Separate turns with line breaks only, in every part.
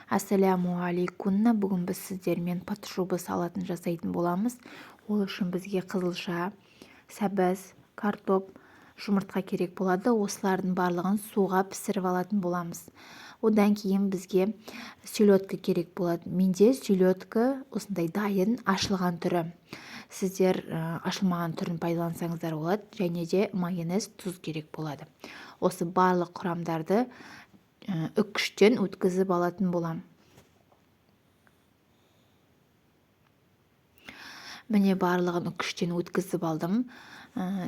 Ассалямуалейкум. Бүгін біз сіздермен патшубы салатын жасайтын боламыз. Ол үшін бізге қызылша, сәбіз, картоп, жұмыртқа керек болады. Осылардың барлығын суға пісіріп алатын боламыз. Одан кейін бізге селедка керек болады. Менде селедка осындай дайын ашылған түрі. Сіздер ашылмаған түрін пайдалансаңыздар болады. Және де майонез, тұз керек болады. Осы барлық құрамдарды үккіштен өткізіп алатын болам. Міне барлығын үккіштен өткізіп алдым.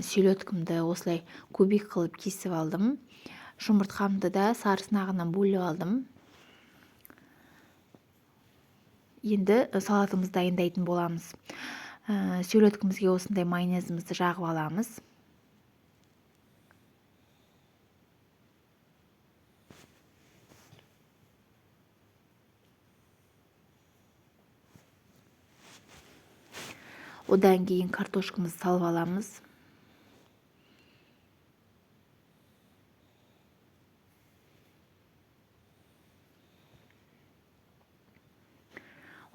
Селедкамды осылай кубик қылып кесіп алдым. Жұмыртқамды да сарысынағынан бөліп алдым. Енді салатымызды дайындайтын боламыз. Селедкамызге осындай майонезімізді жағып аламыз. Одан кейін картошкамызды салып аламыз.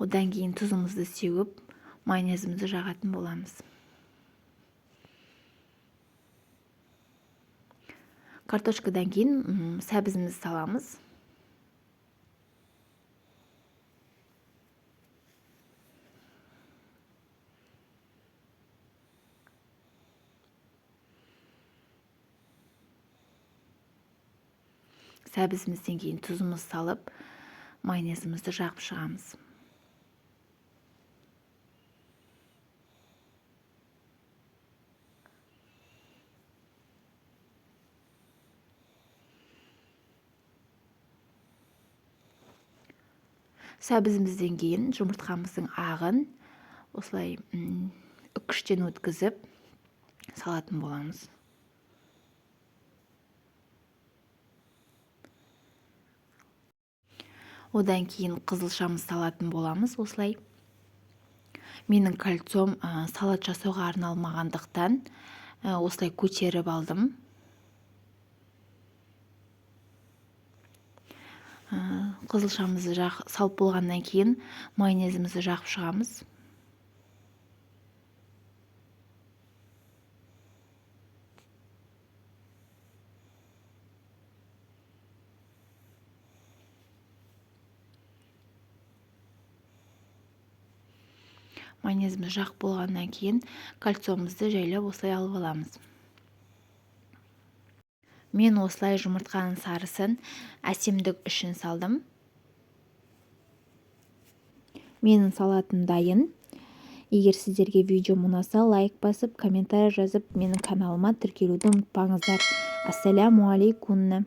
Одан кейін тұзымызды сеуіп, майонезімізді жағатын боламыз. Картошкадан кейін сәбізімізді саламыз. Сәбізімізден кейін тұзымызды салып, майонезімізді жағып шығамыз. Сәбізімізден кейін жұмыртқамыздың ағын осылай үккіштен өткізіп салатын боламыз. Одан кейін қызылшамызды салатын боламыз. Осылай менің кольцом салат жасауға арналмағандықтан осылай көтеріп алдым. Қызылшамызды салып болғаннан кейін майонезімізді жағып шығамыз. Майонезіміз жағып болғаннан кейін кольцомызды жайлап осылай алып аламыз. Мен осылай жұмыртқаның сарысын әсемдік үшін салдым. Менің салатым дайын. Егер сіздерге видеом ұнаса, лайк басып, комментарий жазып, менің каналыма тіркелуді ұмытпаңыздар. Ассалямуалейкум.